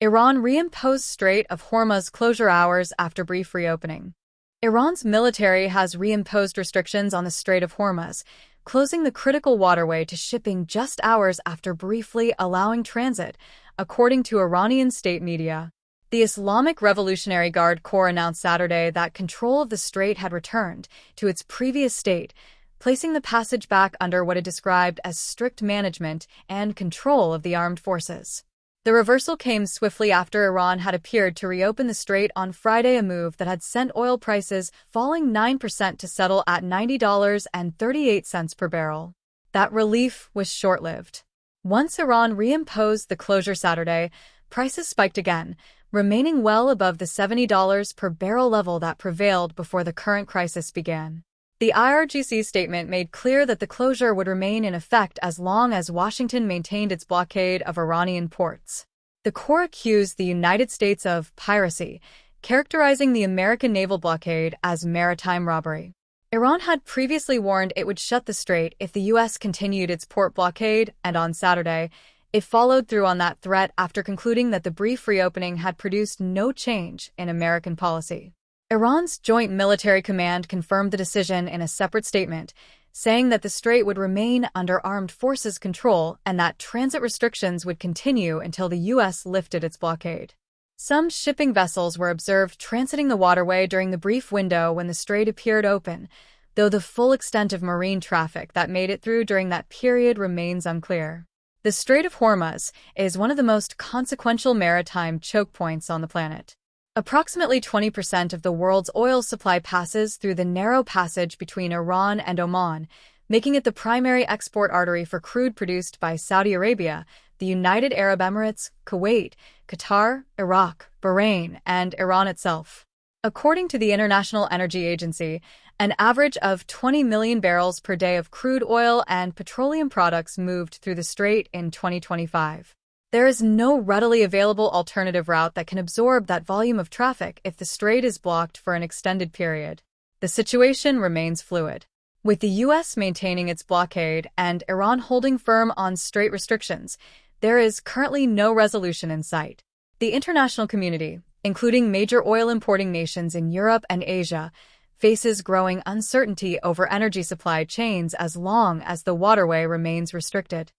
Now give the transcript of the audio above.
Iran reimposed Strait of Hormuz closure hours after brief reopening. Iran's military has reimposed restrictions on the Strait of Hormuz, closing the critical waterway to shipping just hours after briefly allowing transit, according to Iranian state media. The Islamic Revolutionary Guard Corps announced Saturday that control of the strait had returned to its previous state, placing the passage back under what it described as strict management and control of the armed forces. The reversal came swiftly after Iran had appeared to reopen the strait on Friday, a move that had sent oil prices falling 9% to settle at $90.38 per barrel. That relief was short-lived. Once Iran reimposed the closure Saturday, prices spiked again, remaining well above the $70 per barrel level that prevailed before the current crisis began. The IRGC statement made clear that the closure would remain in effect as long as Washington maintained its blockade of Iranian ports. The Corps accused the United States of piracy, characterizing the American naval blockade as maritime robbery. Iran had previously warned it would shut the strait if the U.S. continued its port blockade, and on Saturday, it followed through on that threat after concluding that the brief reopening had produced no change in American policy. Iran's Joint Military Command confirmed the decision in a separate statement, saying that the strait would remain under armed forces control and that transit restrictions would continue until the U.S. lifted its blockade. Some shipping vessels were observed transiting the waterway during the brief window when the strait appeared open, though the full extent of marine traffic that made it through during that period remains unclear. The Strait of Hormuz is one of the most consequential maritime choke points on the planet. Approximately 20% of the world's oil supply passes through the narrow passage between Iran and Oman, making it the primary export artery for crude produced by Saudi Arabia, the United Arab Emirates, Kuwait, Qatar, Iraq, Bahrain, and Iran itself. According to the International Energy Agency, an average of 20 million barrels per day of crude oil and petroleum products moved through the strait in 2025. There is no readily available alternative route that can absorb that volume of traffic if the strait is blocked for an extended period. The situation remains fluid. With the U.S. maintaining its blockade and Iran holding firm on strait restrictions, there is currently no resolution in sight. The international community, including major oil-importing nations in Europe and Asia, faces growing uncertainty over energy supply chains as long as the waterway remains restricted.